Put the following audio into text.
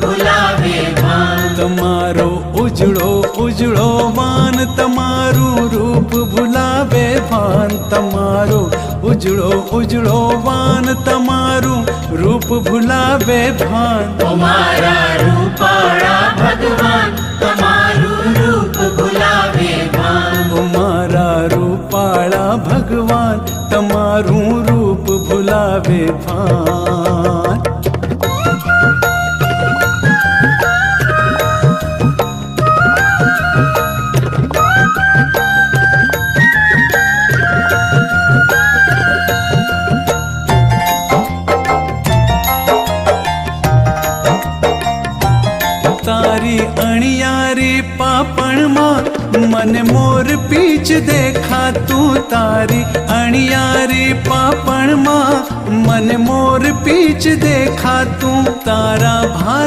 भुलावे भान। तमारो उजड़ो उजड़ो वान तमारू रूप भुलावे भान। तमारो उजड़ो उजड़ो वान तमारू रूप भुलावे भान। तुम्हारा रूपाड़ा भगवान तमारू रूप भुलावे भान। तुम्हारा रूपाड़ा भगवान तमारू रूप भुलावे भान। तारी अणियारी पापण मां मन मोर पीछ देखा तू। तारी अणियारी पापण मां मन मोर पीछ देखा तू। तारा भार